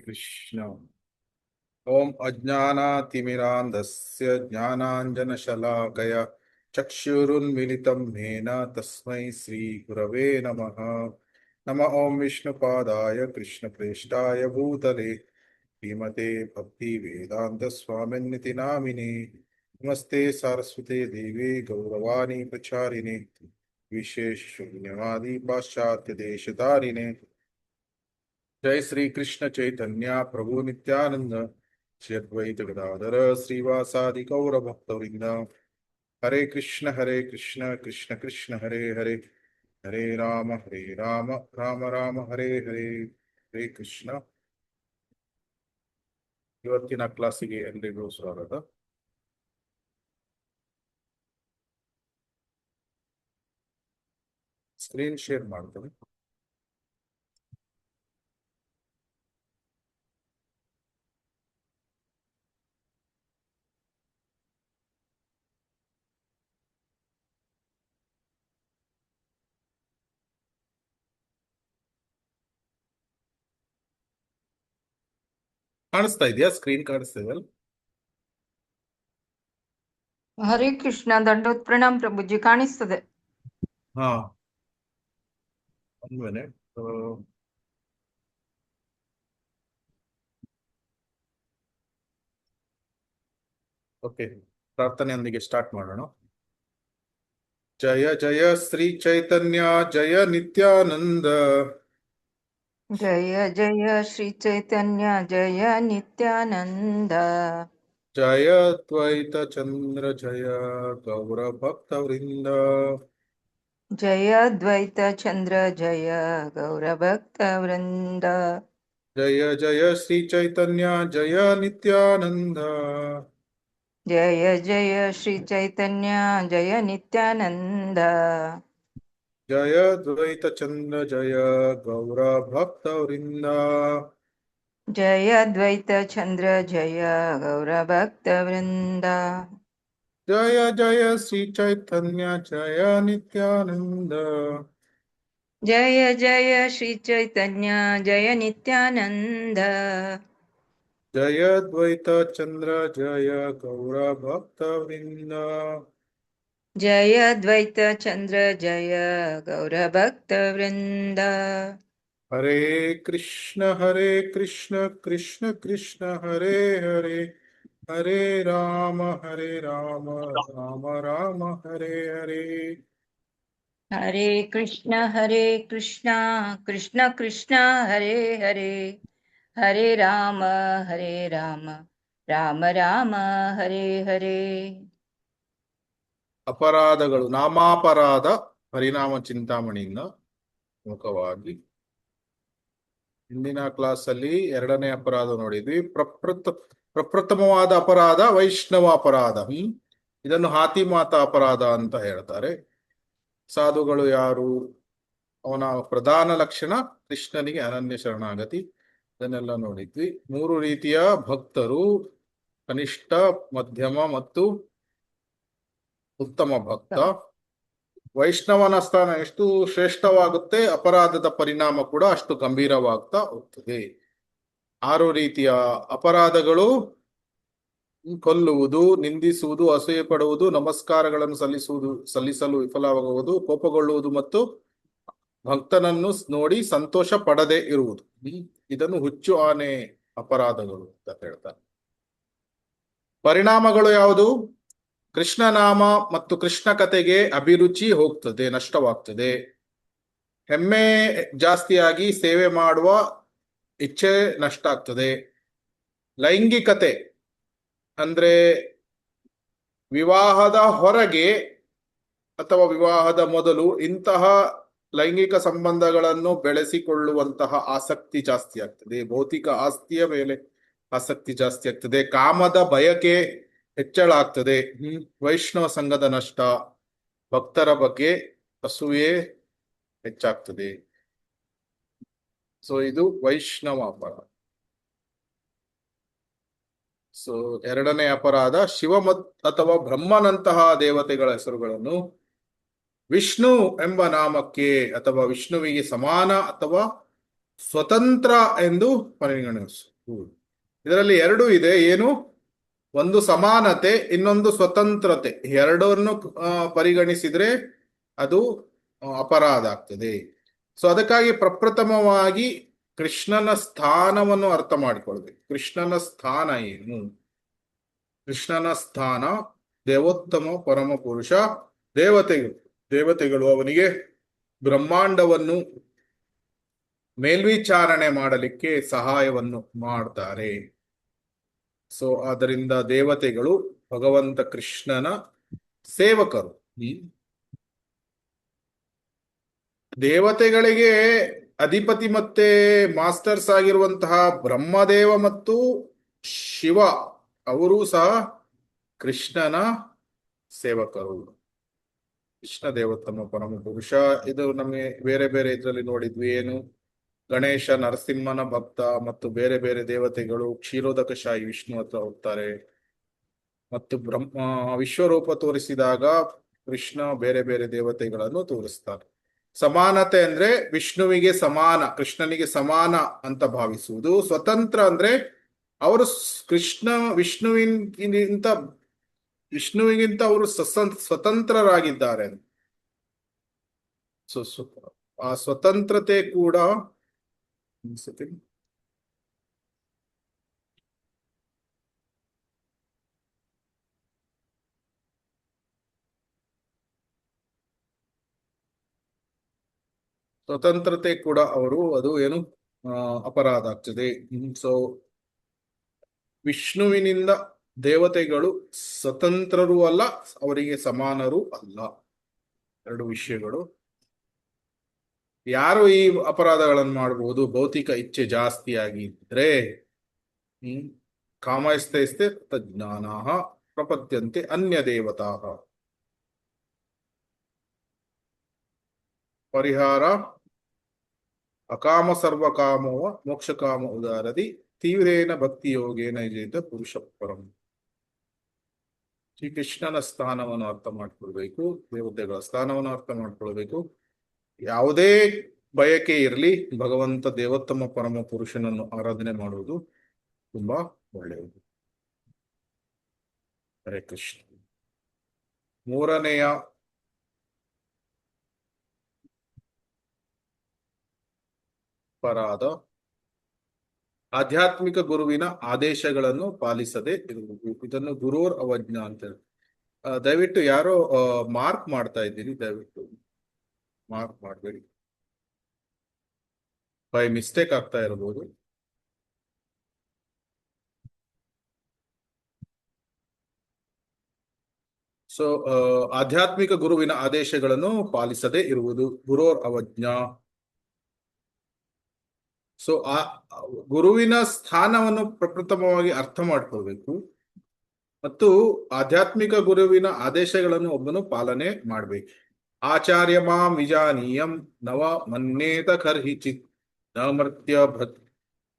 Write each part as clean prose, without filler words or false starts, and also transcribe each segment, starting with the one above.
कृष्ण। ओम अज्ञानातिमिरान्धस्य ज्ञानाञ्जनशलाकया चक्षुरुन्मिलितं येन तस्मै श्रीगुरवे नमः। नमः ओं विष्णुपादाय कृष्णप्रेष्ठाय भूतले श्रीमते भक्तिवेदान्तस्वामिन्निति नामिने। नमस्ते सारस्वते देवे गौरवाणी प्रचारिणे विशेष शून्यवादी पाश्चात्य देशतारिणे। जय श्री कृष्ण चैतन्य प्रभु नित्यानंद श्री अद्वैत गदाधर श्रीवासादि गौर भक्तवृंद। हरे कृष्ण कृष्ण कृष्ण हरे हरे, हरे राम राम राम हरे हरे। ಹರೇ ಕೃಷ್ಣ. ಇವತ್ತಿನ ಕ್ಲಾಸಿಗೆ ಎಲ್ರಿಗೂ ಸ್ವಾಗತ. ಸ್ಕ್ರೀನ್ ಶೇರ್ ಮಾಡ್ತೀನಿ. ಕಾಣಿಸ್ತಾ ಇದೆಯಾ? ಸ್ಕ್ರೀನ್ ಕಾಣಿಸ್ತಾ ಇದೆಯಲ್ಲ? ಹರೇ ಕೃಷ್ಣ. ದಂಡೋತ್ ಪ್ರಣಾಮ್ ಪ್ರಭುಜಿ. ಕಾಣಿಸ್ತದೆ. ಹಾ, ಒಂದು ಮಿನಿಟ್. ಓಕೆ, ಪ್ರಾರ್ಥನೆಯೊಂದಿಗೆ ಸ್ಟಾರ್ಟ್ ಮಾಡೋಣ. ಜಯ ಜಯ ಶ್ರೀ ಚೈತನ್ಯ ಜಯ ನಿತ್ಯಾನಂದ. ಜಯ ಜಯ ಶ್ರೀ ಚೈತನ್ಯ ಜಯ ನಿತ್ಯಾನಂದ. ಜಯ ದ್ವೈತ ಚಂದ್ರ ಜಯ ಗೌರ ಭಕ್ತ ವೃಂದ. ಜಯ ದ್ವೈತ ಚಂದ್ರ ಜಯ ಗೌರ ಭಕ್ತ ವೃಂದ. ಜಯ ಜಯ ಶ್ರೀ ಚೈತನ್ಯ ಜಯ ನಿತ್ಯಾನಂದ. ಜಯ ಜಯ ಶ್ರೀ ಚೈತನ್ಯ ಜಯ ನಿತ್ಯಾನಂದ. ಜಯ ದ್ವೈತ ಚಂದ್ರ ಜಯ ಗೌರ ಭಕ್ತ ವೃಂದ. ಜಯ ದ್ವೈತ ಚಂದ್ರ ಜಯ ಗೌರ ಭಕ್ತ ವೃಂದ. ಜಯ ಜಯ ಶ್ರೀ ಚೈತನ್ಯ ಜಯ ನಿತ್ಯಾನಂದ. ಜಯ ಜಯ ಶ್ರೀ ಚೈತನ್ಯ ಜಯ ನಿತ್ಯಾನಂದ. ಜಯ ದ್ವೈತ ಚಂದ್ರ ಜಯ ಗೌರ ಭಕ್ತ ವೃಂದ. ಜಯ ದ್ವೈತ ಚಂದ್ರ ಜಯ ಗೌರ ಭಕ್ತ ವೃಂದ. ಹರೇ ಕೃಷ್ಣ ಕೃಷ್ಣ ಕೃಷ್ಣ ಹರೇ ಹರೇ, ಹರೇ ರಾಮ ರಾಮ ರಾಮ ಹರೇ ಹರೇ. ಹರೇ ಕೃಷ್ಣ ಕೃಷ್ಣ ಕೃಷ್ಣ ಹರೇ ಹರೇ, ಹರೇ ರಾಮ ರಾಮ ರಾಮ ಹರೇ ಹರೇ. ಅಪರಾಧಗಳು, ನಾಮಾಪರಾಧ ಪರಿಣಾಮ ಚಿಂತಾಮಣಿಯಿಂದ ಮುಖವಾಗಿ ಹಿಂದಿನ ಕ್ಲಾಸ್ ಅಲ್ಲಿ ಎರಡನೇ ಅಪರಾಧ ನೋಡಿದ್ವಿ. ಪ್ರಪ್ರಥಮವಾದ ಅಪರಾಧ ವೈಷ್ಣವ ಅಪರಾಧ. ಇದನ್ನು ಹಾತಿ ಮಾತಾ ಅಪರಾಧ ಅಂತ ಹೇಳ್ತಾರೆ. ಸಾಧುಗಳು ಯಾರು, ಅವನ ಪ್ರಧಾನ ಲಕ್ಷಣ ಕೃಷ್ಣನಿಗೆ ಅನನ್ಯ ಶರಣಾಗತಿ, ಇದನ್ನೆಲ್ಲ ನೋಡಿದ್ವಿ. 3 ರೀತಿಯ ಭಕ್ತರು: ಕನಿಷ್ಠ, ಮಧ್ಯಮ ಮತ್ತು ಉತ್ತಮ ಭಕ್ತ. ವೈಷ್ಣವನ ಸ್ಥಾನ ಎಷ್ಟು ಶ್ರೇಷ್ಠವಾಗುತ್ತೆ, ಅಪರಾಧದ ಪರಿಣಾಮ ಕೂಡ ಅಷ್ಟು ಗಂಭೀರವಾಗ್ತಾ ಹೋಗ್ತದೆ. 6 ರೀತಿಯ ಅಪರಾಧಗಳು: ಕೊಲ್ಲುವುದು, ನಿಂದಿಸುವುದು, ಅಸೂಯೆ ಪಡುವುದು, ನಮಸ್ಕಾರಗಳನ್ನು ಸಲ್ಲಿಸಲು ವಿಫಲವಾಗುವುದು, ಕೋಪಗೊಳ್ಳುವುದು ಮತ್ತು ಭಕ್ತನನ್ನು ನೋಡಿ ಸಂತೋಷ ಪಡದೆ ಇರುವುದು. ಇದನ್ನು ಹುಚ್ಚು ಆನೆ ಅಪರಾಧಗಳು ಅಂತ ಹೇಳ್ತಾರೆ. ಪರಿಣಾಮಗಳು ಯಾವುದು? ಕೃಷ್ಣನಾಮ ಮತ್ತು ಕೃಷ್ಣ ಕಥೆಗೆ ಅಭಿರುಚಿ ಹೋಗ್ತದೆ, ನಷ್ಟವಾಗ್ತದೆ. ಹೆಮ್ಮೆ ಜಾಸ್ತಿಯಾಗಿ ಸೇವೆ ಮಾಡುವ ಇಚ್ಛೆ ನಷ್ಟ ಆಗ್ತದೆ. ಲೈಂಗಿಕತೆ ಅಂದ್ರೆ ವಿವಾಹದ ಹೊರಗೆ ಅಥವಾ ವಿವಾಹದ ಮೊದಲು ಇಂತಹ ಲೈಂಗಿಕ ಸಂಬಂಧಗಳನ್ನು ಬೆಳೆಸಿಕೊಳ್ಳುವಂತಹ ಆಸಕ್ತಿ ಜಾಸ್ತಿ ಆಗ್ತದೆ. ಭೌತಿಕ ಆಸ್ತಿಯ ಮೇಲೆ ಆಸಕ್ತಿ ಜಾಸ್ತಿ ಆಗ್ತದೆ. ಕಾಮದ ಬಯಕೆ ಹೆಚ್ಚಳ ಆಗ್ತದೆ. ವೈಷ್ಣವ ಸಂಘದ ನಷ್ಟ, ಭಕ್ತರ ಬಗ್ಗೆ ಅಸೂಯೆ ಹೆಚ್ಚಾಗ್ತದೆ. ಸೊ ಇದು ವೈಷ್ಣವ ಅಪರಾಧ. ಸೊ ಎರಡನೇ ಅಪರಾಧ, ಶಿವ ಅಥವಾ ಬ್ರಹ್ಮನಂತಹ ದೇವತೆಗಳ ಹೆಸರುಗಳನ್ನು ವಿಷ್ಣು ಎಂಬ ನಾಮಕ್ಕೆ ಅಥವಾ ವಿಷ್ಣುವಿಗೆ ಸಮಾನ ಅಥವಾ ಸ್ವತಂತ್ರ ಎಂದು ಪರಿಗಣಿಸು. ಇದರಲ್ಲಿ ಎರಡು ಇದೆ. ಏನು? ಒಂದು ಸಮಾನತೆ, ಇನ್ನೊಂದು ಸ್ವತಂತ್ರತೆ. ಎರಡನ್ನು ಪರಿಗಣಿಸಿದ್ರೆ ಅದು ಅಪರಾಧ ಆಗ್ತದೆ. ಸೊ ಅದಕ್ಕಾಗಿ ಪ್ರಪ್ರಥಮವಾಗಿ ಕೃಷ್ಣನ ಸ್ಥಾನವನ್ನು ಅರ್ಥ ಮಾಡಿಕೊಳ್ಬೇಕು. ಕೃಷ್ಣನ ಸ್ಥಾನ ಏನು? ಕೃಷ್ಣನ ಸ್ಥಾನ ದೇವೋತ್ತಮ ಪರಮ ಪುರುಷ. ದೇವತೆಗಳು ಅವನಿಗೆ ಬ್ರಹ್ಮಾಂಡವನ್ನು ಮೇಲ್ವಿಚಾರಣೆ ಮಾಡಲಿಕ್ಕೆ ಸಹಾಯವನ್ನು ಮಾಡ್ತಾರೆ. ಸೊ ಆದ್ದರಿಂದ ದೇವತೆಗಳು ಭಗವಂತ ಕೃಷ್ಣನ ಸೇವಕರು. ದೇವತೆಗಳಿಗೆ ಅಧಿಪತಿ ಮತ್ತೆ ಮಾಸ್ಟರ್ಸ್ ಆಗಿರುವಂತಹ ಬ್ರಹ್ಮದೇವ ಮತ್ತು ಶಿವ ಅವರು ಸಹ ಕೃಷ್ಣನ ಸೇವಕರು. ಕೃಷ್ಣ ದೇವೋತ್ತಮ ಪರಮ ಪುರುಷ. ಇದು ನಮಗೆ ಬೇರೆ ಬೇರೆ ಇದರಲ್ಲಿ ನೋಡಿದ್ವಿ. ಏನು? ಗಣೇಶ ನರಸಿಂಹನ ಭಕ್ತ ಮತ್ತು ಬೇರೆ ಬೇರೆ ದೇವತೆಗಳು ಕ್ಷೀರೋದಕಶಾಹಿ ವಿಷ್ಣು ಹತ್ರ ಹೋಗ್ತಾರೆ. ಮತ್ತು ವಿಶ್ವರೂಪ ತೋರಿಸಿದಾಗ ಕೃಷ್ಣ ಬೇರೆ ಬೇರೆ ದೇವತೆಗಳನ್ನು ತೋರಿಸ್ತಾರೆ. ಸಮಾನತೆ ಅಂದ್ರೆ ವಿಷ್ಣುವಿಗೆ ಸಮಾನ, ಕೃಷ್ಣನಿಗೆ ಸಮಾನ ಅಂತ ಭಾವಿಸುವುದು. ಸ್ವತಂತ್ರ ಅಂದ್ರೆ ಅವರು ವಿಷ್ಣುವಿಗಿಂತ ಅವರು ಸ್ವತಂತ್ರರಾಗಿದ್ದಾರೆ. ಆ ಸ್ವತಂತ್ರತೆ ಕೂಡ ಅವರು ಅದು ಏನು ಅಪರಾಧ ಆಗ್ತದೆ. ಸೊ ವಿಷ್ಣುವಿನಿಂದ ದೇವತೆಗಳು ಸ್ವತಂತ್ರರೂ ಅಲ್ಲ, ಅವರಿಗೆ ಸಮಾನರೂ ಅಲ್ಲ. ಎರಡು ವಿಷಯಗಳು. ಯಾರು ಈ ಅಪರಾಧಗಳನ್ನು ಮಾಡಬಹುದು? ಭೌತಿಕ ಇಚ್ಛೆ ಜಾಸ್ತಿ ಆಗಿದ್ರೆ, ಕಾಮೈಸ್ತೈಸ್ತೆ ತಜ್ಞಾನಾಃ ಪ್ರಪದ್ಯಂತೆ ಅನ್ಯ ದೇವತಾಃ. ಪರಿಹಾರ ಅಕಾಮ ಸರ್ವಕಾಮೋ ಮೋಕ್ಷಕಾಮ ಉದಾರದಿ ತೀವ್ರೇನ ಭಕ್ತಿ ಯೋಗೇನ ಜೇತ ಪುರುಷ ಪರಂ. ಶ್ರೀಕೃಷ್ಣನ ಸ್ಥಾನವನ್ನು ಅರ್ಥ ಮಾಡ್ಕೊಳ್ಬೇಕು, ದೇವತೆಗಳ ಸ್ಥಾನವನ್ನು ಅರ್ಥ ಮಾಡ್ಕೊಳ್ಬೇಕು. ಯಾವುದೇ ಬಯಕೆ ಇರಲಿ, ಭಗವಂತ ದೇವೋತ್ತಮ ಪರಮ ಪುರುಷನನ್ನು ಆರಾಧನೆ ಮಾಡುವುದು ತುಂಬಾ ಒಳ್ಳೆಯದು. ಹರೇ ಕೃಷ್ಣ. ಮೂರನೆಯ ಅಪರಾಧ ಆಧ್ಯಾತ್ಮಿಕ ಗುರುವಿನ ಆದೇಶಗಳನ್ನು ಪಾಲಿಸದೆ ಇರುವುದು. ಇದನ್ನು ಗುರುರ್ ಅವಜ್ಞಾ ಅಂತ ಹೇಳಿ. ದಯವಿಟ್ಟು ಯಾರೋ ಮಾರ್ಕ್ ಮಾಡ್ತಾ ಇದ್ದೀರಿ, ದಯವಿಟ್ಟು ಮಾರ್ಕ್ ಮಾಡಬೇಡಿ. ಬೈ ಮಿಸ್ಟೇಕ್ ಆಗ್ತಾ ಇರಬಹುದು. ಸೊ ಆಧ್ಯಾತ್ಮಿಕ ಗುರುವಿನ ಆದೇಶಗಳನ್ನು ಪಾಲಿಸದೆ ಇರುವುದು ಗುರೋರ್ ಅವಜ್ಞಾ. ಸೊ ಆ ಗುರುವಿನ ಸ್ಥಾನವನ್ನು ಪ್ರಪ್ರಥಮವಾಗಿ ಅರ್ಥ ಮಾಡ್ಕೊಳ್ಬೇಕು ಮತ್ತು ಆಧ್ಯಾತ್ಮಿಕ ಗುರುವಿನ ಆದೇಶಗಳನ್ನು ಒಬ್ಬನು ಪಾಲನೆ ಮಾಡ್ಬೇಕು. ಆಚಾರ್ಯ ಮಾಂ ವಿಜಾನೀಯಂ ನವ ಮನ್ನೇತ ಕರ್ಹಿಚಿತ್ ನ ಮರ್ತ್ಯ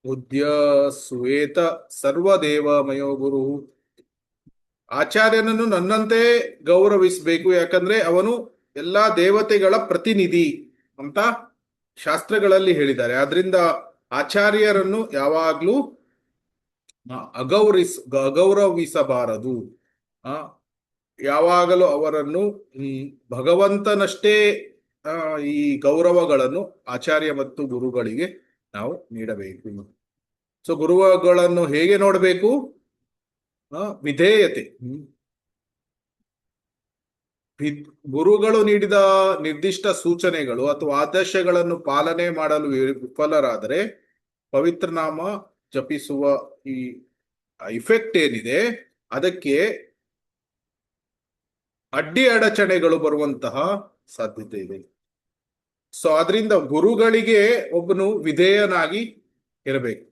ಬುದ್ಧ್ಯ ಸುವೇತ ಸರ್ವದೇವ ಮಯೋ ಗುರು. ಆಚಾರ್ಯನನ್ನು ನನ್ನಂತೆ ಗೌರವಿಸಬೇಕು, ಯಾಕಂದ್ರೆ ಅವನು ಎಲ್ಲಾ ದೇವತೆಗಳ ಪ್ರತಿನಿಧಿ ಅಂತ ಶಾಸ್ತ್ರಗಳಲ್ಲಿ ಹೇಳಿದ್ದಾರೆ. ಆದ್ರಿಂದ ಆಚಾರ್ಯರನ್ನು ಯಾವಾಗ್ಲೂ ಅಗೌರವಿಸಬಾರದು. ಯಾವಾಗಲೂ ಅವರನ್ನು ಭಗವಂತನಷ್ಟೇ ಈ ಗೌರವಗಳನ್ನು ಆಚಾರ್ಯ ಮತ್ತು ಗುರುಗಳಿಗೆ ನಾವು ನೀಡಬೇಕು. ಸೊ ಗುರುಗಳನ್ನು ಹೇಗೆ ನೋಡಬೇಕು? ವಿಧೇಯತೆ. ಗುರುಗಳು ನೀಡಿದ ನಿರ್ದಿಷ್ಟ ಸೂಚನೆಗಳು ಅಥವಾ ಆದೇಶಗಳನ್ನು ಪಾಲನೆ ಮಾಡಲು ವಿಫಲರಾದರೆ ಪವಿತ್ರ ನಾಮ ಜಪಿಸುವ ಈ ಇಫೆಕ್ಟ್ ಏನಿದೆ ಅದಕ್ಕೆ ಅಡ್ಡಿ ಅಡಚಣೆಗಳು ಬರುವಂತಹ ಸಾಧ್ಯತೆ ಇದೆ. ಸೊ ಆದ್ರಿಂದ ಗುರುಗಳಿಗೆ ಒಬ್ಬನು ವಿಧೇಯನಾಗಿ ಇರಬೇಕು.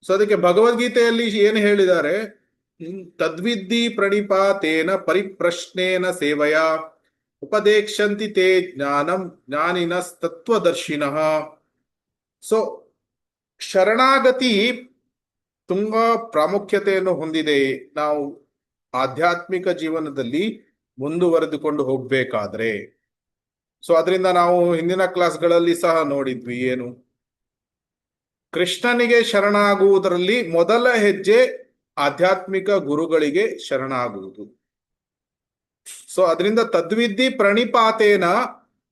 ಸೊ ಅದಕ್ಕೆ ಭಗವದ್ಗೀತೆಯಲ್ಲಿ ಏನು ಹೇಳಿದ್ದಾರೆ? ತದ್ವಿದ್ಧಿ ಪ್ರಣಿಪಾತೇನ ಪರಿಪ್ರಶ್ನೇನ ಸೇವಯ ಉಪದೇಕ್ಷಂತಿ ತೇ ಜ್ಞಾನಂ ಜ್ಞಾನಿನ ತತ್ವದರ್ಶಿನಃ. ಸೊ ಶರಣಾಗತಿ ತುಂಬಾ ಪ್ರಾಮುಖ್ಯತೆಯನ್ನು ಹೊಂದಿದೆ. ನಾವು ಆಧ್ಯಾತ್ಮಿಕ ಜೀವನದಲ್ಲಿ ಮುಂದುವರೆದುಕೊಂಡು ಹೋಗ್ಬೇಕಾದ್ರೆ. ಸೊ ಅದರಿಂದ ನಾವು ಹಿಂದಿನ ಕ್ಲಾಸ್ಗಳಲ್ಲಿ ಸಹ ನೋಡಿದ್ವಿ. ಏನು ಕೃಷ್ಣನಿಗೆ ಶರಣಾಗುವುದರಲ್ಲಿ ಮೊದಲ ಹೆಜ್ಜೆ ಆಧ್ಯಾತ್ಮಿಕ ಗುರುಗಳಿಗೆ ಶರಣಾಗುವುದು. ಸೊ ಅದರಿಂದ ತದ್ವಿದ್ಧಿ ಪ್ರಣಿಪಾತೇನ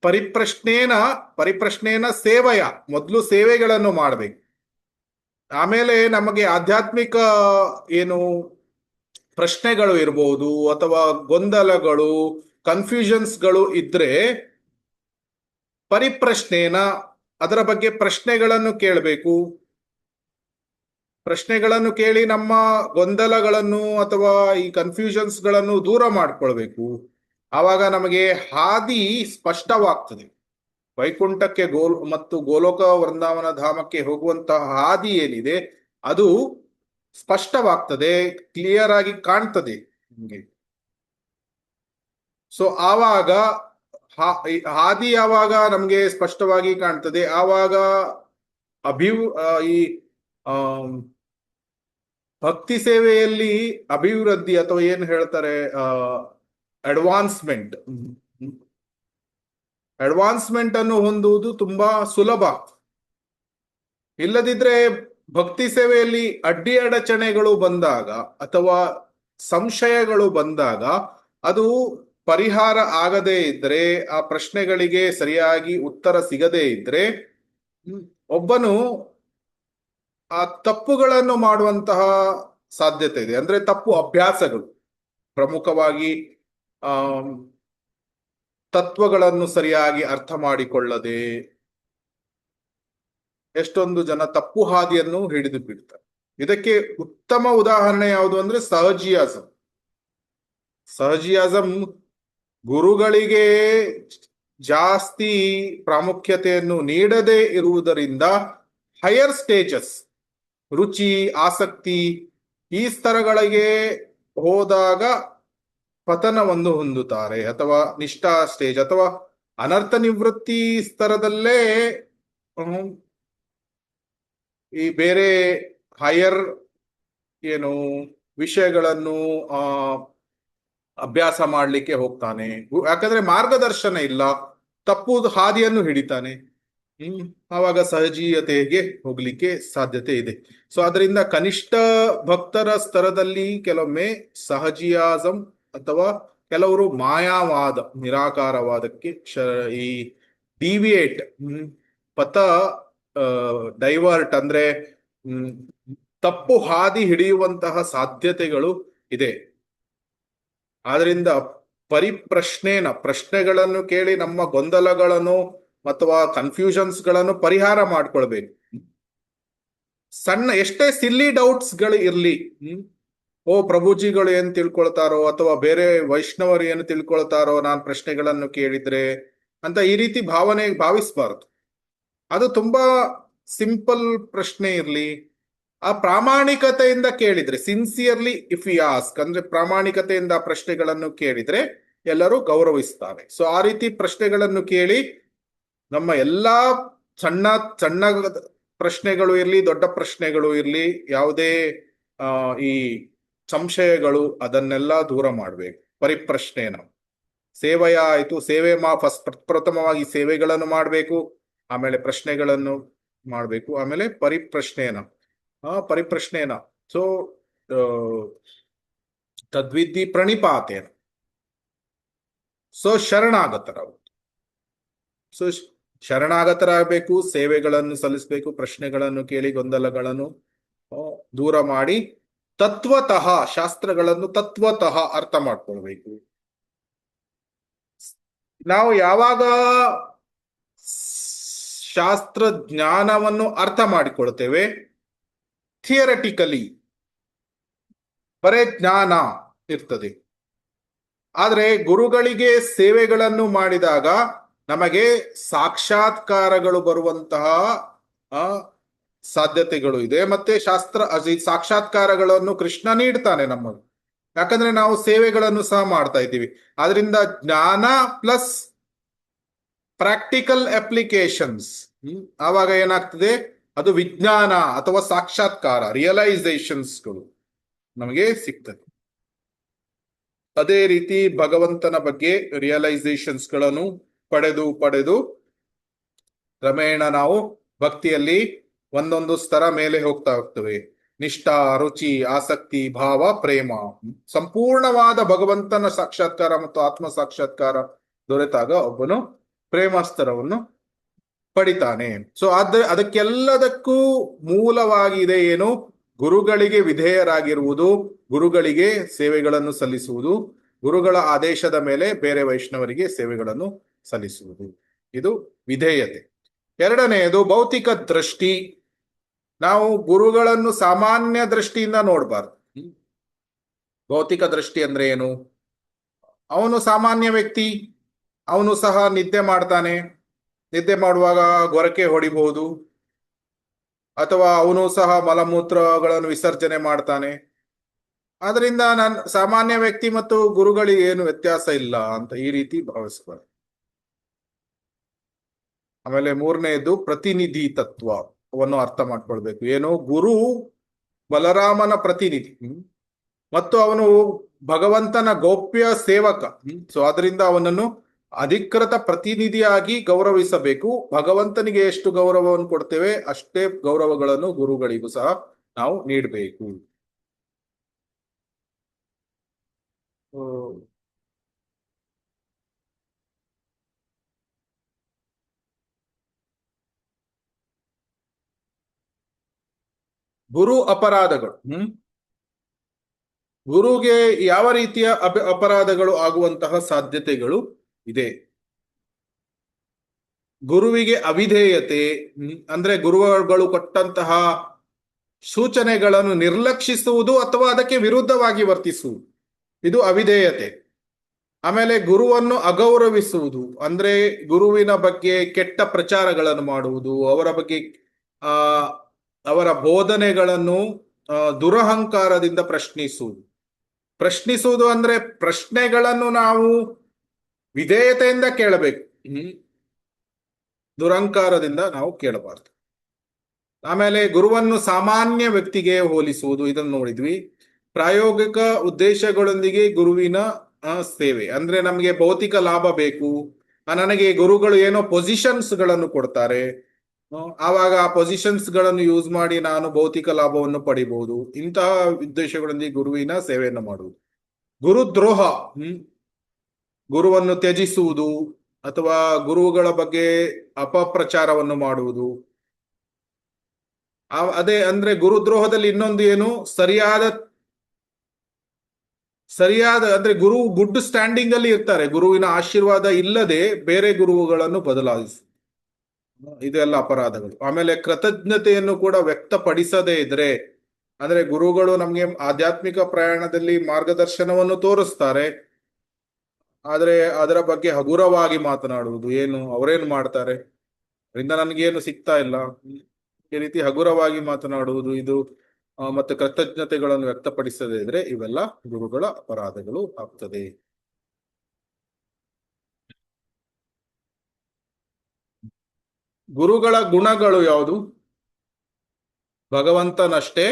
ಪರಿಪ್ರಶ್ನೇನ ಸೇವೆಯ, ಮೊದಲು ಸೇವೆಗಳನ್ನು ಮಾಡಬೇಕು. ಆಮೇಲೆ ನಮಗೆ ಆಧ್ಯಾತ್ಮಿಕ ಏನು ಪ್ರಶ್ನೆಗಳು ಇರಬಹುದು ಅಥವಾ ಗೊಂದಲಗಳು, ಕನ್ಫ್ಯೂಷನ್ಸ್ಗಳು ಇದ್ರೆ ಪರಿಪ್ರಶ್ನೇನ ಅದರ ಬಗ್ಗೆ ಪ್ರಶ್ನೆಗಳನ್ನು ಕೇಳಬೇಕು. ಪ್ರಶ್ನೆಗಳನ್ನು ಕೇಳಿ ನಮ್ಮ ಗೊಂದಲಗಳನ್ನು ಅಥವಾ ಈ ಕನ್ಫ್ಯೂಷನ್ಸ್ಗಳನ್ನು ದೂರ ಮಾಡ್ಕೊಳ್ಬೇಕು. ಆವಾಗ ನಮಗೆ ಹಾದಿ ಸ್ಪಷ್ಟವಾಗ್ತದೆ. ವೈಕುಂಠಕ್ಕೆ ಮತ್ತು ಗೋಲೋಕ ವೃಂದಾವನ ಧಾಮಕ್ಕೆ ಹೋಗುವಂತಹ ಹಾದಿ ಏನಿದೆ ಅದು ಸ್ಪಷ್ಟವಾಗ್ತದೆ, ಕ್ಲಿಯರ್ ಆಗಿ ಕಾಣ್ತದೆ ನಿಮಗೆ. ಸೊ ಆವಾಗ ಹಾದಿ ಯಾವಾಗ ನಮ್ಗೆ ಸ್ಪಷ್ಟವಾಗಿ ಕಾಣ್ತದೆ, ಆವಾಗ ಈ ಭಕ್ತಿ ಸೇವೆಯಲ್ಲಿ ಅಭಿವೃದ್ಧಿ ಅಥವಾ ಏನು ಹೇಳ್ತಾರೆ ಅಡ್ವಾನ್ಸ್ಮೆಂಟ್ ಅನ್ನು ಹೊಂದುವುದು ತುಂಬಾ ಸುಲಭ. ಇಲ್ಲದಿದ್ರೆ ಭಕ್ತಿ ಸೇವೆಯಲ್ಲಿ ಅಡ್ಡಿ ಅಡಚಣೆಗಳು ಬಂದಾಗ ಅಥವಾ ಸಂಶಯಗಳು ಬಂದಾಗ ಅದು ಪರಿಹಾರ ಆಗದೇ ಇದ್ರೆ, ಆ ಪ್ರಶ್ನೆಗಳಿಗೆ ಸರಿಯಾಗಿ ಉತ್ತರ ಸಿಗದೇ ಇದ್ರೆ ಒಬ್ಬನು ಆ ತಪ್ಪುಗಳನ್ನು ಮಾಡುವಂತಹ ಸಾಧ್ಯತೆ ಇದೆ. ಅಂದ್ರೆ ತಪ್ಪು ಅಭ್ಯಾಸಗಳು, ಪ್ರಮುಖವಾಗಿ ತತ್ವಗಳನ್ನು ಸರಿಯಾಗಿ ಅರ್ಥ ಮಾಡಿಕೊಳ್ಳದೆ ಎಷ್ಟೊಂದು ಜನ ತಪ್ಪು ಹಾದಿಯನ್ನು ಹಿಡಿದು ಬಿಡ್ತಾರೆ. ಇದಕ್ಕೆ ಉತ್ತಮ ಉದಾಹರಣೆ ಯಾವುದು ಅಂದ್ರೆ ಸಹಜಿಯಾಸಂ ಗುರುಗಳಿಗೆ ಜಾಸ್ತಿ ಪ್ರಾಮುಖ್ಯತೆಯನ್ನು ನೀಡದೇ ಇರುವುದರಿಂದ ಹೈಯರ್ ಸ್ಟೇಜಸ್, ರುಚಿ, ಆಸಕ್ತಿ ಈ ಸ್ತರಗಳಿಗೆ ಹೋದಾಗ ಪತನವನ್ನು ಹೊಂದುತ್ತಾರೆ. ಅಥವಾ ನಿಷ್ಠಾ ಸ್ಟೇಜ್ ಅಥವಾ ಅನರ್ಥ ನಿವೃತ್ತಿ ಸ್ತರದಲ್ಲೇ ಈ ಬೇರೆ ಹೈಯರ್ ಏನು ವಿಷಯಗಳನ್ನು ಅಭ್ಯಾಸ ಮಾಡಲಿಕ್ಕೆ ಹೋಗ್ತಾನೆ. ಯಾಕಂದ್ರೆ ಮಾರ್ಗದರ್ಶನ ಇಲ್ಲ, ತಪ್ಪು ಹಾದಿಯನ್ನು ಹಿಡಿತಾನೆ. ಆವಾಗ ಸಹಜೀಯತೆಗೆ ಹೋಗ್ಲಿಕ್ಕೆ ಸಾಧ್ಯತೆ ಇದೆ. ಸೊ ಅದರಿಂದ ಕನಿಷ್ಠ ಭಕ್ತರ ಸ್ತರದಲ್ಲಿ ಕೆಲವೊಮ್ಮೆ ಸಹಜಿಯಾಸಂ ಅಥವಾ ಕೆಲವರು ಮಾಯಾವಾದ, ನಿರಾಕಾರವಾದಕ್ಕೆ ಈ ಡಿವಿಯೇಟ್, ಡೈವರ್ಟ್ ಅಂದ್ರೆ ತಪ್ಪು ಹಾದಿ ಹಿಡಿಯುವಂತಹ ಸಾಧ್ಯತೆಗಳು ಇದೆ. ಆದ್ರಿಂದ ಪ್ರಶ್ನೆಗಳನ್ನು ಕೇಳಿ ನಮ್ಮ ಗೊಂದಲಗಳನ್ನು ಅಥವಾ ಕನ್ಫ್ಯೂಷನ್ಸ್ ಗಳನ್ನು ಪರಿಹಾರ ಮಾಡ್ಕೊಳ್ಬೇಕು. ಎಷ್ಟೇ ಸಿಲ್ಲಿ ಡೌಟ್ಸ್ ಗಳು ಇರ್ಲಿ, ಪ್ರಭುಜಿಗಳು ಏನ್ ತಿಳ್ಕೊಳ್ತಾರೋ ಅಥವಾ ಬೇರೆ ವೈಷ್ಣವರು ಏನು ತಿಳ್ಕೊಳ್ತಾರೋ ನಾನು ಪ್ರಶ್ನೆಗಳನ್ನು ಕೇಳಿದ್ರೆ ಅಂತ ಈ ರೀತಿ ಭಾವಿಸಬಾರದು. ಅದು ತುಂಬಾ ಸಿಂಪಲ್ ಪ್ರಶ್ನೆ ಇರ್ಲಿ, ಆ ಪ್ರಾಮಾಣಿಕತೆಯಿಂದ ಕೇಳಿದ್ರೆ, ಸಿನ್ಸಿಯರ್ಲಿ ಇಫ್ ಯು ಆಸ್ಕ್ ಅಂದ್ರೆ ಪ್ರಾಮಾಣಿಕತೆಯಿಂದ ಪ್ರಶ್ನೆಗಳನ್ನು ಕೇಳಿದ್ರೆ ಎಲ್ಲರೂ ಗೌರವಿಸ್ತಾರೆ. ಸೊ ಆ ರೀತಿ ಪ್ರಶ್ನೆಗಳನ್ನು ಕೇಳಿ ನಮ್ಮ ಎಲ್ಲಾ ಸಣ್ಣ ಪ್ರಶ್ನೆಗಳು ಇರ್ಲಿ, ದೊಡ್ಡ ಪ್ರಶ್ನೆಗಳು ಇರ್ಲಿ, ಯಾವುದೇ ಈ ಸಂಶಯಗಳು ಅದನ್ನೆಲ್ಲ ದೂರ ಮಾಡ್ಬೇಕು. ಪರಿಪ್ರಶ್ನೇನ ಸೇವೆಯ ಆಯ್ತು, ಪ್ರಥಮವಾಗಿ ಸೇವೆಗಳನ್ನು ಮಾಡಬೇಕು, ಆಮೇಲೆ ಪ್ರಶ್ನೆಗಳನ್ನು ಮಾಡಬೇಕು, ಆಮೇಲೆ ಪರಿಪ್ರಶ್ನೇನ ಸೊ ತದ್ವಿದ್ಧಿ ಪ್ರಣಿಪಾತೇನ ಸೊ ಶರಣಾಗತರಾಗಬೇಕು, ಸೇವೆಗಳನ್ನು ಸಲ್ಲಿಸಬೇಕು, ಪ್ರಶ್ನೆಗಳನ್ನು ಕೇಳಿ ಗೊಂದಲಗಳನ್ನು ದೂರ ಮಾಡಿ ಶಾಸ್ತ್ರಗಳನ್ನು ತತ್ವತಃ ಅರ್ಥ ಮಾಡ್ಕೊಳ್ಬೇಕು. ನಾವು ಯಾವಾಗ ಶಾಸ್ತ್ರ ಜ್ಞಾನವನ್ನು ಅರ್ಥ ಮಾಡಿಕೊಳ್ತೇವೆ, ಥಿಯರಟಿಕಲಿ ಬರೇ ಜ್ಞಾನ ಇರ್ತದೆ. ಆದ್ರೆ ಗುರುಗಳಿಗೆ ಸೇವೆಗಳನ್ನು ಮಾಡಿದಾಗ ನಮಗೆ ಸಾಕ್ಷಾತ್ಕಾರಗಳು ಬರುವಂತಹ ಸಾಧ್ಯತೆಗಳು ಇದೆ. ಮತ್ತೆ ಸಾಕ್ಷಾತ್ಕಾರಗಳನ್ನು ಕೃಷ್ಣ ನೀಡ್ತಾನೆ ನಮಗೆ, ಯಾಕಂದ್ರೆ ನಾವು ಸೇವೆಗಳನ್ನು ಸಹ ಮಾಡ್ತಾ ಇದ್ದೀವಿ. ಆದ್ರಿಂದ ಜ್ಞಾನ ಪ್ಲಸ್ ಪ್ರಾಕ್ಟಿಕಲ್ ಅಪ್ಲಿಕೇಶನ್ಸ್ ಆವಾಗ ಏನಾಗ್ತದೆ, ಅದು ವಿಜ್ಞಾನ ಅಥವಾ ಸಾಕ್ಷಾತ್ಕಾರ, ರಿಯಲೈಸೇಷನ್ಸ್ಗಳು ನಮಗೆ ಸಿಗ್ತದೆ. ಅದೇ ರೀತಿ ಭಗವಂತನ ಬಗ್ಗೆ ರಿಯಲೈಸೇಷನ್ಸ್ಗಳನ್ನು ಪಡೆದು ಕ್ರಮೇಣ ನಾವು ಭಕ್ತಿಯಲ್ಲಿ ಒಂದೊಂದು ಸ್ತರ ಮೇಲೆ ಹೋಗ್ತಾ ಹೋಗ್ತವೆ. ನಿಷ್ಠಾ, ರುಚಿ, ಆಸಕ್ತಿ, ಭಾವ, ಪ್ರೇಮ. ಸಂಪೂರ್ಣವಾದ ಭಗವಂತನ ಸಾಕ್ಷಾತ್ಕಾರ ಮತ್ತು ಆತ್ಮ ಸಾಕ್ಷಾತ್ಕಾರ ದೊರೆತಾಗ ಒಬ್ಬನು ಪ್ರೇಮ ಸ್ತರವನ್ನು ಪಡಿತಾನೆ. ಸೊ ಅದಕ್ಕೆಲ್ಲದಕ್ಕೂ ಮೂಲವಾಗಿದೆ ಏನು? ಗುರುಗಳಿಗೆ ವಿಧೇಯರಾಗಿರುವುದು, ಗುರುಗಳಿಗೆ ಸೇವೆಗಳನ್ನು ಸಲ್ಲಿಸುವುದು, ಗುರುಗಳ ಆದೇಶದ ಮೇಲೆ ಬೇರೆ ವೈಷ್ಣವರಿಗೆ ಸೇವೆಗಳನ್ನು ಸಲ್ಲಿಸುವುದು. ಇದು ವಿಧೇಯತೆ. ಎರಡನೆಯದು ಭೌತಿಕ ದೃಷ್ಟಿ. ನಾವು ಗುರುಗಳನ್ನು ಸಾಮಾನ್ಯ ದೃಷ್ಟಿಯಿಂದ ನೋಡಬಾರ್ದು. ಭೌತಿಕ ದೃಷ್ಟಿ ಅಂದ್ರೆ ಏನು? ಅವನು ಸಾಮಾನ್ಯ ವ್ಯಕ್ತಿ, ಅವನು ಸಹ ನಿದ್ದೆ ಮಾಡ್ತಾನೆ, ನಿದ್ದೆ ಮಾಡುವಾಗ ಗೊರಕೆ ಹೊಡಿಬಹುದು, ಅಥವಾ ಅವನು ಸಹ ಮಲಮೂತ್ರಗಳನ್ನು ವಿಸರ್ಜನೆ ಮಾಡ್ತಾನೆ. ಆದ್ರಿಂದ ನಾನು ಸಾಮಾನ್ಯ ವ್ಯಕ್ತಿ ಮತ್ತು ಗುರುಗಳಿಗೆ ಏನು ವ್ಯತ್ಯಾಸ ಇಲ್ಲ ಅಂತ ಈ ರೀತಿ ಭಾವಿಸಬಾರ್ದು. ಆಮೇಲೆ ಮೂರನೆಯದು ಪ್ರತಿನಿಧಿ ತತ್ವವನ್ನು ಅರ್ಥ ಮಾಡ್ಕೊಳ್ಬೇಕು. ಏನು? ಗುರು ಬಲರಾಮನ ಪ್ರತಿನಿಧಿ ಮತ್ತು ಅವನು ಭಗವಂತನ ಗೋಪ್ಯ ಸೇವಕ. ಸೊ ಅದರಿಂದ ಅವನನ್ನು ಅಧಿಕೃತ ಪ್ರತಿನಿಧಿಯಾಗಿ ಗೌರವಿಸಬೇಕು. ಭಗವಂತನಿಗೆ ಎಷ್ಟು ಗೌರವವನ್ನು ಕೊಡ್ತೇವೆ ಅಷ್ಟೇ ಗೌರವಗಳನ್ನು ಗುರುಗಳಿಗೂ ಸಹ ನಾವು ನೀಡಬೇಕು. ಗುರು ಅಪರಾಧಗಳು. ಗುರುಗೆ ಯಾವ ರೀತಿಯ ಅಪರಾಧಗಳು ಆಗುವಂತಹ ಸಾಧ್ಯತೆಗಳು ಇದೆ? ಗುರುವಿಗೆ ಅವಿಧೇಯತೆ, ಅಂದ್ರೆ ಗುರುಗಳು ಕೊಟ್ಟಂತಹ ಸೂಚನೆಗಳನ್ನು ನಿರ್ಲಕ್ಷಿಸುವುದು ಅಥವಾ ಅದಕ್ಕೆ ವಿರುದ್ಧವಾಗಿ ವರ್ತಿಸುವುದು, ಇದು ಅವಿಧೇಯತೆ. ಆಮೇಲೆ ಗುರುವನ್ನು ಅಗೌರವಿಸುವುದು, ಅಂದ್ರೆ ಗುರುವಿನ ಬಗ್ಗೆ ಕೆಟ್ಟ ಪ್ರಚಾರಗಳನ್ನು ಮಾಡುವುದು, ಅವರ ಬಗ್ಗೆ ಅವರ ಬೋಧನೆಗಳನ್ನು ದುರಹಂಕಾರದಿಂದ ಪ್ರಶ್ನಿಸುವುದು ಅಂದ್ರೆ ಪ್ರಶ್ನೆಗಳನ್ನು ನಾವು ವಿಧೇಯತೆಯಿಂದ ಕೇಳಬೇಕು, ದುರಹಂಕಾರದಿಂದ ನಾವು ಕೇಳಬಾರ್ದು. ಆಮೇಲೆ ಗುರುವನ್ನು ಸಾಮಾನ್ಯ ವ್ಯಕ್ತಿಗೆ ಹೋಲಿಸುವುದು, ಇದನ್ನು ನೋಡಿದ್ವಿ. ಪ್ರಾಯೋಗಿಕ ಉದ್ದೇಶಗಳೊಂದಿಗೆ ಗುರುವಿನ ಸೇವೆ ಅಂದ್ರೆ ನಮಗೆ ಭೌತಿಕ ಲಾಭ ಬೇಕು, ನನಗೆ ಗುರುಗಳು ಏನೋ ಪೊಸಿಷನ್ಸ್ ಗಳನ್ನು ಕೊಡ್ತಾರೆ, ಆವಾಗ ಆ ಪೊಸಿಷನ್ಸ್ ಗಳನ್ನು ಯೂಸ್ ಮಾಡಿ ನಾನು ಭೌತಿಕ ಲಾಭವನ್ನು ಪಡಿಬಹುದು. ಇಂತಹ ಉದ್ದೇಶಗಳೊಂದಿಗೆ ಗುರುವಿನ ಸೇವೆಯನ್ನು ಮಾಡುವುದು. ಗುರುದ್ರೋಹ, ಗುರುವನ್ನು ತ್ಯಜಿಸುವುದು ಅಥವಾ ಗುರುಗಳ ಬಗ್ಗೆ ಅಪಪ್ರಚಾರವನ್ನು ಮಾಡುವುದು. ಅದೇ ಅಂದ್ರೆ ಗುರುದ್ರೋಹದಲ್ಲಿ ಇನ್ನೊಂದು ಏನು? ಸರಿಯಾದ ಅಂದ್ರೆ ಗುರು ಗುಡ್ ಸ್ಟ್ಯಾಂಡಿಂಗ್ ಅಲ್ಲಿ ಇರ್ತಾರೆ, ಗುರುವಿನ ಆಶೀರ್ವಾದ ಇಲ್ಲದೆ ಬೇರೆ ಗುರುಗಳನ್ನು ಬದಲಾಯಿಸು, ಇದೆಲ್ಲ ಅಪರಾಧಗಳು. ಆಮೇಲೆ ಕೃತಜ್ಞತೆಯನ್ನು ಕೂಡ ವ್ಯಕ್ತಪಡಿಸದೇ ಇದ್ರೆ, ಅಂದ್ರೆ ಗುರುಗಳು ನಮ್ಗೆ ಆಧ್ಯಾತ್ಮಿಕ ಪ್ರಯಾಣದಲ್ಲಿ ಮಾರ್ಗದರ್ಶನವನ್ನು ತೋರಿಸ್ತಾರೆ, ಆದ್ರೆ ಅದರ ಬಗ್ಗೆ ಹಗುರವಾಗಿ ಮಾತನಾಡುವುದು, ಏನು ಅವರೇನು ಮಾಡ್ತಾರೆ, ಅದರಿಂದ ನನಗೇನು ಸಿಗ್ತಾ ಇಲ್ಲ, ಈ ರೀತಿ ಹಗುರವಾಗಿ ಮಾತನಾಡುವುದು, ಇದು ಮತ್ತೆ ಕೃತಜ್ಞತೆಗಳನ್ನು ವ್ಯಕ್ತಪಡಿಸದೇ ಇದ್ರೆ ಇವೆಲ್ಲ ಗುರುಗಳ ಅಪರಾಧಗಳು ಆಗ್ತದೆ. ಗುರುಗಳ ಗುಣಗಳು ಯಾವುದು? ಭಗವಂತನಷ್ಟೇ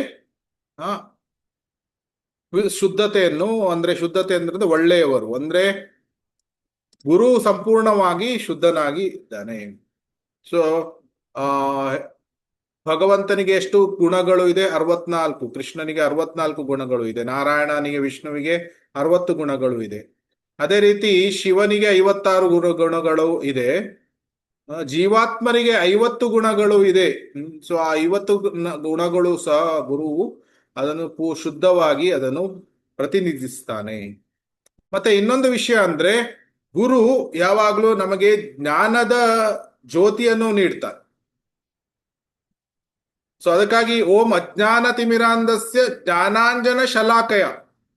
ಶುದ್ಧತೆಯನ್ನು, ಅಂದ್ರೆ ಶುದ್ಧತೆ ಅಂದ್ರೆ ಒಳ್ಳೆಯವರು, ಅಂದ್ರೆ ಗುರು ಸಂಪೂರ್ಣವಾಗಿ ಶುದ್ಧನಾಗಿ ಇದ್ದಾನೆ. ಸೊ ಭಗವಂತನಿಗೆ ಎಷ್ಟು ಗುಣಗಳು ಇದೆ? 64. ಕೃಷ್ಣನಿಗೆ 64 ಗುಣಗಳು ಇದೆ. ನಾರಾಯಣನಿಗೆ, ವಿಷ್ಣುವಿಗೆ 60 ಗುಣಗಳು ಇದೆ. ಅದೇ ರೀತಿ ಶಿವನಿಗೆ 56 ಗುಣಗಳು ಇದೆ. ಜೀವಾತ್ಮರಿಗೆ 50 ಗುಣಗಳು ಇದೆ. ಸೊ ಆ 50 ಗುಣಗಳು ಸಹ ಗುರುವು ಅದನ್ನು ಶುದ್ಧವಾಗಿ ಅದನ್ನು ಪ್ರತಿನಿಧಿಸ್ತಾನೆ. ಮತ್ತೆ ಇನ್ನೊಂದು ವಿಷಯ ಅಂದ್ರೆ ಗುರು ಯಾವಾಗ್ಲೂ ನಮಗೆ ಜ್ಞಾನದ ಜ್ಯೋತಿಯನ್ನು ನೀಡ್ತಾನೆ. ಸೊ ಅದಕ್ಕಾಗಿ ಓಂ ಅಜ್ಞಾನ ತಿಮಿರಾಂಧಸ್ಯ ಜ್ಞಾನಾಂಜನ ಶಲಾಕಯ,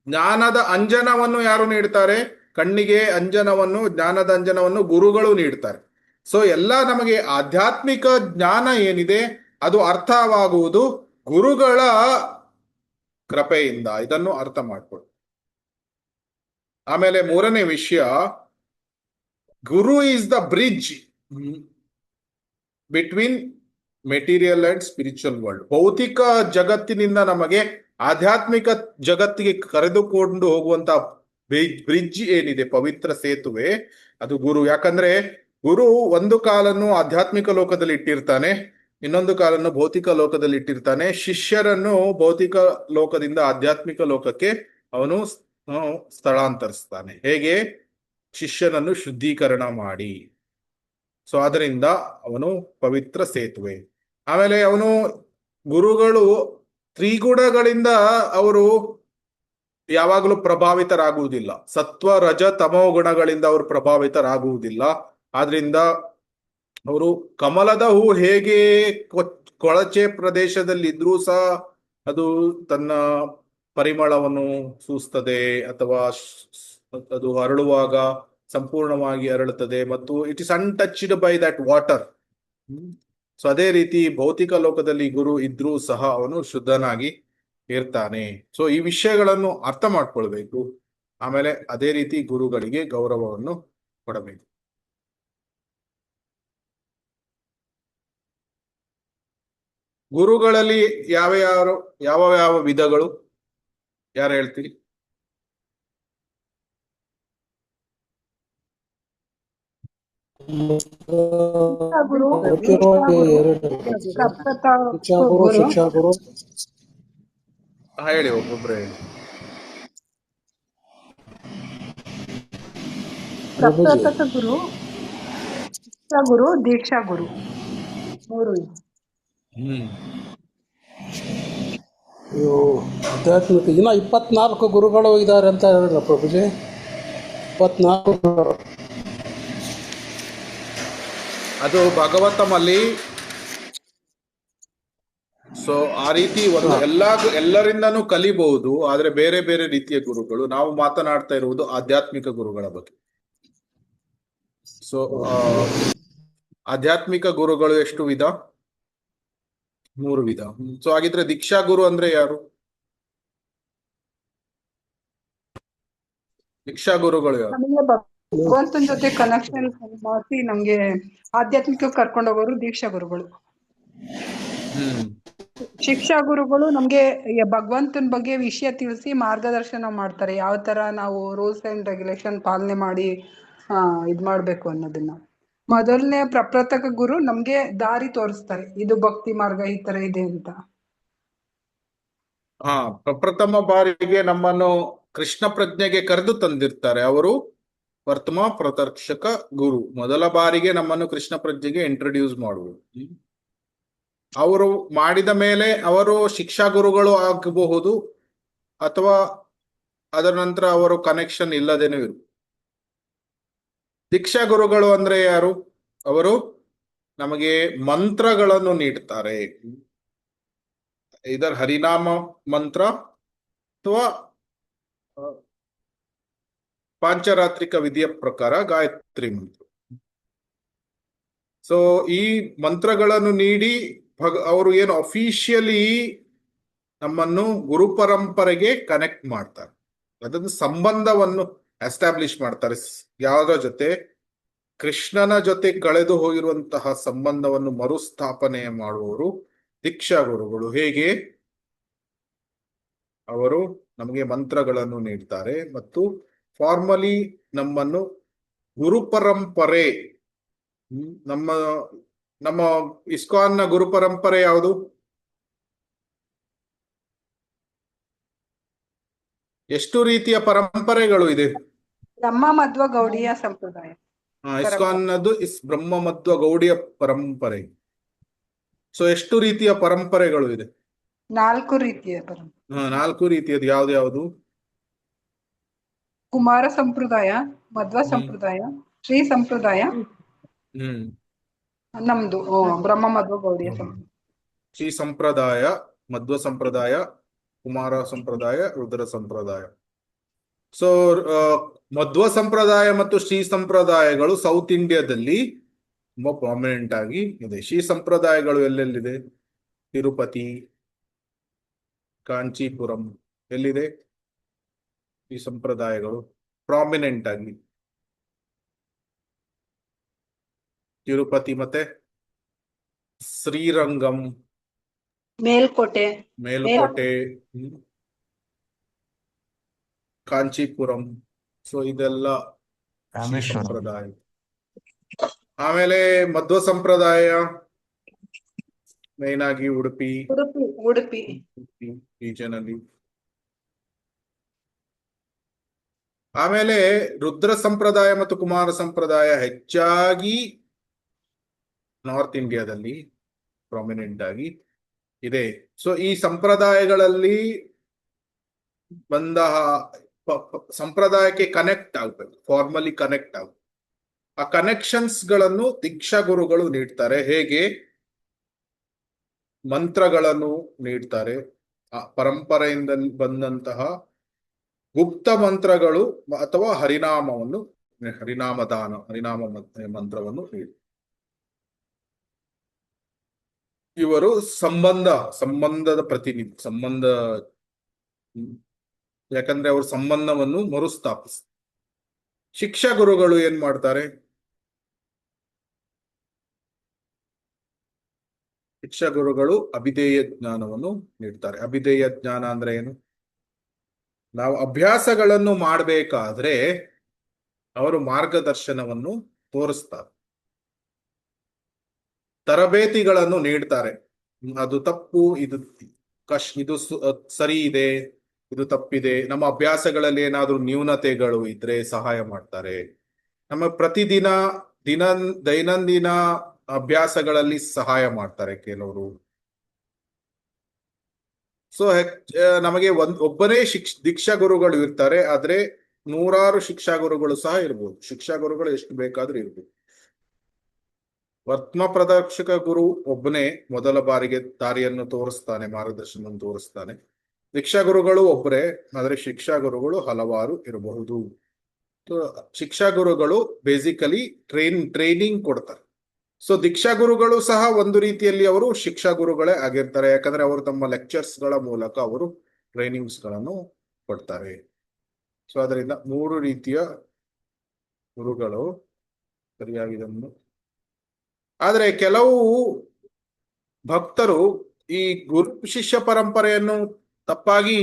ಜ್ಞಾನದ ಅಂಜನವನ್ನು ಯಾರು ನೀಡ್ತಾರೆ? ಕಣ್ಣಿಗೆ ಅಂಜನವನ್ನು, ಜ್ಞಾನದ ಅಂಜನವನ್ನು ಗುರುಗಳು ನೀಡ್ತಾರೆ. ಸೊ ಎಲ್ಲ ನಮಗೆ ಆಧ್ಯಾತ್ಮಿಕ ಜ್ಞಾನ ಏನಿದೆ ಅದು ಅರ್ಥವಾಗುವುದು ಗುರುಗಳ ಕೃಪೆಯಿಂದ. ಇದನ್ನು ಅರ್ಥ ಮಾಡ್ಕೊಳ್ಳಿ. ಆಮೇಲೆ ಮೂರನೇ ವಿಷಯ, guru is the bridge between material and spiritual world. ಭೌತಿಕ ಜಗತ್ತಿನಿಂದ ನಮಗೆ ಆಧ್ಯಾತ್ಮಿಕ ಜಗತ್ತಿಗೆ ಕರೆದುಕೊಂಡು ಹೋಗುವಂತ ಬ್ರಿಡ್ಜ್ ಏನಿದೆ, ಪವಿತ್ರ ಸೇತುವೆ, ಅದು ಗುರು. ಯಾಕಂದ್ರೆ ಗುರು ಒಂದು ಕಾಲನ್ನು ಆಧ್ಯಾತ್ಮಿಕ ಲೋಕದಲ್ಲಿ ಇಟ್ಟಿರ್ತಾನೆ, ಇನ್ನೊಂದು ಕಾಲನ್ನು ಭೌತಿಕ ಲೋಕದಲ್ಲಿ ಇಟ್ಟಿರ್ತಾನೆ. ಶಿಷ್ಯರನ್ನು ಭೌತಿಕ ಲೋಕದಿಂದ ಆಧ್ಯಾತ್ಮಿಕ ಲೋಕಕ್ಕೆ ಅವನು ಸ್ಥಳಾಂತರಿಸ್ತಾನೆ. ಹೇಗೆ? ಶಿಷ್ಯನನ್ನು ಶುದ್ಧೀಕರಣ ಮಾಡಿ. ಸೊ ಅದರಿಂದ ಅವನು ಪವಿತ್ರ ಸೇತುವೆ. ಆಮೇಲೆ ಅವನು ಗುರುಗಳು ತ್ರಿಗುಣಗಳಿಂದ ಅವರು ಯಾವಾಗಲೂ ಪ್ರಭಾವಿತರಾಗುವುದಿಲ್ಲ. ಸತ್ವ ರಜ ತಮೋ ಗುಣಗಳಿಂದ ಅವರು ಪ್ರಭಾವಿತರಾಗುವುದಿಲ್ಲ. ಆದ್ರಿಂದ ಅವರು ಕಮಲದ ಹೂ ಹೇಗೆ ಕೊಳಚೆ ಪ್ರದೇಶದಲ್ಲಿ ಇದ್ರೂ ಸಹ ಅದು ತನ್ನ ಪರಿಮಳವನ್ನು ಸೂಸ್ತದೆ, ಅಥವಾ ಅದು ಅರಳುವಾಗ ಸಂಪೂರ್ಣವಾಗಿ ಅರಳುತ್ತದೆ, ಮತ್ತು it is untouched by that water. So ಅದೇ ರೀತಿ ಭೌತಿಕ ಲೋಕದಲ್ಲಿ ಗುರು ಇದ್ರೂ ಸಹ ಅವನು ಶುದ್ಧನಾಗಿ ಇರ್ತಾನೆ. ಸೊ ಈ ವಿಷಯಗಳನ್ನು ಅರ್ಥ ಮಾಡ್ಕೊಳ್ಬೇಕು. ಆಮೇಲೆ ಅದೇ ರೀತಿ ಗುರುಗಳಿಗೆ ಗೌರವವನ್ನು ಕೊಡಬೇಕು. ಗುರುಗಳಲ್ಲಿ ಯಾವ ಯಾವ ವಿಧಗಳು ಯಾರು ಹೇಳ್ತೀರಿ? ಗುರು, ಮುಖ್ಯವಾಗಿ ಎರಡು ಶಿಕ್ಷಾ ಗುರು, ಗುರು, ಶಿಕ್ಷಾ ಗುರು. ಹೇಳಿ, ಒಬ್ಬೊಬ್ರೆ ಹೇಳಿ. ಪ್ರಪ್ರಥಕ ಗುರು, ಶಿಕ್ಷಾ ಗುರು, ದೀಕ್ಷಾ ಗುರು, ಮೂರು ಇದೆ. ಇವು ಆಧ್ಯಾತ್ಮಿಕ ಇನ್ನ 24 ಗುರುಗಳು ಇದ್ದಾರೆ ಅಂತ ಹೇಳಿದ್ರ ಪ್ರಭುಜಿ. 24 ಅದು ಭಾಗವತಮಲ್ಲಿ. ಸೊ ಆ ರೀತಿ ಒಂದು ಎಲ್ಲರಿಂದನೂ ಕಲಿಬಹುದು, ಆದ್ರೆ ಬೇರೆ ಬೇರೆ ರೀತಿಯ ಗುರುಗಳು. ನಾವು ಮಾತನಾಡ್ತಾ ಇರುವುದು ಆಧ್ಯಾತ್ಮಿಕ ಗುರುಗಳ ಬಗ್ಗೆ. ಸೊ ಆಧ್ಯಾತ್ಮಿಕ ಗುರುಗಳು ಎಷ್ಟು ವಿಧ? 3 ವಿಧ. ಸೊ ಹಾಗಿದ್ರೆ ದೀಕ್ಷಾ ಗುರು ಅಂದ್ರೆ ಯಾರು? ದೀಕ್ಷಾ ಗುರುಗಳು ಯಾರು? ನಮಗೆ ಭಗವಂತನ ಜೊತೆ ಕನೆಕ್ಷನ್ ಮಾಡಿಸಿ ನಮ್ಗೆ ಆಧ್ಯಾತ್ಮಿಕ ಕರ್ಕೊಂಡು ಹೋಗೋರು ದೀಕ್ಷಾ ಗುರುಗಳು. ಶಿಕ್ಷಾ ಗುರುಗಳು ನಮ್ಗೆ ಭಗವಂತನ ಬಗ್ಗೆ ವಿಷಯ ತಿಳಿಸಿ ಮಾರ್ಗದರ್ಶನ ಮಾಡ್ತಾರೆ, ಯಾವ ತರ ನಾವು ರೂಲ್ಸ್ ಅಂಡ್ ರೆಗ್ಯುಲೇಷನ್ ಪಾಲನೆ ಮಾಡಿ ಇದ್ ಮಾಡ್ಬೇಕು ಅನ್ನೋದನ್ನ. ಮೊದಲನೇ ಪ್ರಪ್ರಥಕ ಗುರು ನಮ್ಗೆ ದಾರಿ ತೋರಿಸ್ತಾರೆ, ಇದು ಭಕ್ತಿ ಮಾರ್ಗ ಈ ತರ ಇದೆ ಅಂತ. ಪ್ರಪ್ರಥಮ ಬಾರಿಗೆ ನಮ್ಮನ್ನು ಕೃಷ್ಣ ಪ್ರಜ್ಞೆಗೆ ಕರೆದು ತಂದಿರ್ತಾರೆ. ಅವರು ಪ್ರಥಮ ಪ್ರದರ್ಶಕ ಗುರು. ಮೊದಲ ಬಾರಿಗೆ ನಮ್ಮನ್ನು ಕೃಷ್ಣ ಪ್ರಜ್ಞೆಗೆ ಇಂಟ್ರೊಡ್ಯೂಸ್ ಮಾಡುವುದು. ಅವರು ಮಾಡಿದ ಮೇಲೆ ಅವರು ಶಿಕ್ಷಾ ಗುರುಗಳು ಆಗಬಹುದು, ಅಥವಾ ಅದರ ನಂತರ ಅವರು ಕನೆಕ್ಷನ್ ಇಲ್ಲದೇನೂ ಇರು. ದೀಕ್ಷಾ ಗುರುಗಳು ಅಂದ್ರೆ ಯಾರು? ಅವರು ನಮಗೆ ಮಂತ್ರಗಳನ್ನು ನೀಡ್ತಾರೆ. ಇದರ ಹರಿನಾಮ ಮಂತ್ರ ಅಥವಾ ಪಾಂಚರಾತ್ರಿಕ ವಿಧಿಯ ಪ್ರಕಾರ ಗಾಯತ್ರಿ ಮಂತ್ರ. ಸೊ ಈ ಮಂತ್ರಗಳನ್ನು ನೀಡಿ ಅವರು ಏನು ಅಫಿಷಿಯಲಿ ನಮ್ಮನ್ನು ಗುರು ಪರಂಪರೆಗೆ ಕನೆಕ್ಟ್ ಮಾಡ್ತಾರೆ. ಅದನ್ನು ಸಂಬಂಧವನ್ನು ಎಸ್ಟಾಬ್ಲಿಷ್ ಮಾಡ್ತಾರೆ. ಯಾವುದರ ಜೊತೆ? ಕೃಷ್ಣನ ಜೊತೆ ಕಳೆದು ಹೋಗಿರುವಂತಹ ಸಂಬಂಧವನ್ನು ಮರುಸ್ಥಾಪನೆ ಮಾಡುವವರು ದೀಕ್ಷಾ ಗುರುಗಳು. ಹೇಗೆ? ಅವರು ನಮಗೆ ಮಂತ್ರಗಳನ್ನು ನೀಡ್ತಾರೆ ಮತ್ತು ಫಾರ್ಮಲಿ ನಮ್ಮನ್ನು ಗುರು ಪರಂಪರೆ, ನಮ್ಮ ನಮ್ಮ ಇಸ್ಕಾನ್ನ ಗುರು ಪರಂಪರೆ ಯಾವುದು? ಎಷ್ಟು ರೀತಿಯ ಪರಂಪರೆಗಳು ಇದೆ? ಬ್ರಹ್ಮ ಮಧ್ವ ಗೌಡಿಯ ಸಂಪ್ರದಾಯ. ಇಸ್ಕಾನ್ನದು ಬ್ರಹ್ಮ ಮಧ್ವ ಗೌಡಿಯ ಪರಂಪರೆ. ಸೊ ಎಷ್ಟು ರೀತಿಯ ಪರಂಪರೆಗಳು ಇದೆ? 4 ರೀತಿಯ ಪರಂಪರೆ. 4 ರೀತಿಯದು ಯಾವ್ದು? ಕುಮಾರ ಸಂಪ್ರದಾಯ, ಮಧ್ವ ಸಂಪ್ರದಾಯ, ಶ್ರೀ ಸಂಪ್ರದಾಯ, ನಮ್ದು ಬ್ರಹ್ಮ ಮಧ್ವ ಗೌಡಿಯ ಸಂಪ್ರದಾಯ. ಶ್ರೀ ಸಂಪ್ರದಾಯ, ಮಧ್ವ ಸಂಪ್ರದಾಯ, ಕುಮಾರ ಸಂಪ್ರದಾಯ, ರುದ್ರ ಸಂಪ್ರದಾಯ. ಸೊ ಮಧ್ವ ಸಂಪ್ರದಾಯ ಮತ್ತು ಶ್ರೀ ಸಂಪ್ರದಾಯಗಳು ಸೌತ್ ಇಂಡಿಯಾದಲ್ಲಿ ತುಂಬಾ ಪ್ರಾಮಿನೆಂಟ್ ಆಗಿ ಇದೆ. ಶ್ರೀ ಸಂಪ್ರದಾಯಗಳು ಎಲ್ಲೆಲ್ಲಿದೆ? ತಿರುಪತಿ, ಕಾಂಚೀಪುರಂ. ಎಲ್ಲಿದೆ ಈ ಸಂಪ್ರದಾಯಗಳು ಪ್ರಾಮಿನೆಂಟ್ ಆಗಿ? ತಿರುಪತಿ ಮತ್ತೆ ಶ್ರೀರಂಗಂ, ಮೇಲ್ಕೋಟೆ, ಕಾಂಚೀಪುರಂ. ಸೊ ಇದೆಲ್ಲ ಸಂಪ್ರದಾಯ. ಆಮೇಲೆ ಮಧ್ವ ಸಂಪ್ರದಾಯ ಮೇನ್ ಆಗಿ ಉಡುಪಿ ಉಡುಪಿ ರೀಜನ್ ಅಲ್ಲಿ. ಆಮೇಲೆ ರುದ್ರ ಸಂಪ್ರದಾಯ ಮತ್ತು ಕುಮಾರ ಸಂಪ್ರದಾಯ ಹೆಚ್ಚಾಗಿ ನಾರ್ತ್ ಇಂಡಿಯಾದಲ್ಲಿ ಪ್ರಾಮಿನೆಂಟ್ ಆಗಿ ಇದೆ. ಸೊ ಈ ಸಂಪ್ರದಾಯಗಳಲ್ಲಿ ಬಂದ ಸಂಪ್ರದಾಯಕ್ಕೆ ಕನೆಕ್ಟ್ ಆಗ್ಬೇಕು, ಫಾರ್ಮಲಿ ಕನೆಕ್ಟ್ ಆಗ್ಬೇಕು. ಆ ಕನೆಕ್ಷನ್ಸ್ ಗಳನ್ನು ದೀಕ್ಷಾ ಗುರುಗಳು ನೀಡ್ತಾರೆ. ಹೇಗೆ? ಮಂತ್ರಗಳನ್ನು ನೀಡ್ತಾರೆ. ಆ ಪರಂಪರೆಯಿಂದ ಬಂದಂತಹ ಗುಪ್ತ ಮಂತ್ರಗಳು ಅಥವಾ ಹರಿನಾಮ ಮಂತ್ರವನ್ನು ನೀಡಿ ಇವರು ಸಂಬಂಧದ ಪ್ರತಿನಿಧಿ ಯಾಕಂದ್ರೆ ಅವರು ಸಂಬಂಧವನ್ನು ಮರುಸ್ಥಾಪಿಸ. ಶಿಕ್ಷಾ ಗುರುಗಳು ಏನ್ ಮಾಡ್ತಾರೆ? ಶಿಕ್ಷಾ ಗುರುಗಳು ಅಭಿಧೇಯ ಜ್ಞಾನವನ್ನು ನೀಡ್ತಾರೆ. ಅಭಿಧೇಯ ಜ್ಞಾನ ಅಂದ್ರೆ ಏನು? ನಾವು ಅಭ್ಯಾಸಗಳನ್ನು ಮಾಡಬೇಕಾದ್ರೆ ಅವರು ಮಾರ್ಗದರ್ಶನವನ್ನು ತೋರಿಸ್ತಾರೆ, ತರಬೇತಿಗಳನ್ನು ನೀಡ್ತಾರೆ. ಅದು ತಪ್ಪು, ಇದು ಸರಿ ಇದೆ, ಇದು ತಪ್ಪಿದೆ. ನಮ್ಮ ಅಭ್ಯಾಸಗಳಲ್ಲಿ ಏನಾದ್ರೂ ನ್ಯೂನತೆಗಳು ಇದ್ರೆ ಸಹಾಯ ಮಾಡ್ತಾರೆ. ನಮ್ಮ ದೈನಂದಿನ ಅಭ್ಯಾಸಗಳಲ್ಲಿ ಸಹಾಯ ಮಾಡ್ತಾರೆ ಕೆಲವರು. ಸೊ ನಮಗೆ ಒಬ್ಬನೇ ದೀಕ್ಷಾ ಗುರುಗಳು ಇರ್ತಾರೆ, ಆದ್ರೆ ನೂರಾರು ಶಿಕ್ಷಾ ಗುರುಗಳು ಸಹ ಇರ್ಬೋದು. ಶಿಕ್ಷಾ ಗುರುಗಳು ಎಷ್ಟು ಬೇಕಾದ್ರೂ ಇರ್ಬೋದು. ವರ್ತ್ಮ ಪ್ರದರ್ಶಕ ಗುರು ಒಬ್ಬನೇ ಮೊದಲ ಬಾರಿಗೆ ದಾರಿಯನ್ನು ತೋರಿಸ್ತಾನೆ, ಮಾರ್ಗದರ್ಶನ ತೋರಿಸ್ತಾನೆ. ದೀಕ್ಷಾ ಗುರುಗಳು ಒಬ್ಬರೇ, ಆದ್ರೆ ಶಿಕ್ಷಾ ಗುರುಗಳು ಹಲವಾರು ಇರಬಹುದು. ಶಿಕ್ಷಾ ಗುರುಗಳು ಬೇಸಿಕಲಿ ಟ್ರೈನಿಂಗ್ ಕೊಡ್ತಾರೆ. ಸೊ ದೀಕ್ಷಾ ಗುರುಗಳು ಸಹ ಒಂದು ರೀತಿಯಲ್ಲಿ ಅವರು ಶಿಕ್ಷಾ ಗುರುಗಳೇ ಆಗಿರ್ತಾರೆ, ಯಾಕಂದ್ರೆ ಅವರು ತಮ್ಮ ಲೆಕ್ಚರ್ಸ್ ಗಳ ಮೂಲಕ ಅವರು ಟ್ರೈನಿಂಗ್ಸ್ ಗಳನ್ನು ಕೊಡ್ತಾರೆ. ಸೊ ಅದರಿಂದ 3 ರೀತಿಯ ಗುರುಗಳು ಸರಿಯಾಗಿದನ್ನು. ಆದ್ರೆ ಕೆಲವು ಭಕ್ತರು ಈ ಗುರು ಶಿಷ್ಯ ಪರಂಪರೆಯನ್ನು ತಪ್ಪಾಗಿ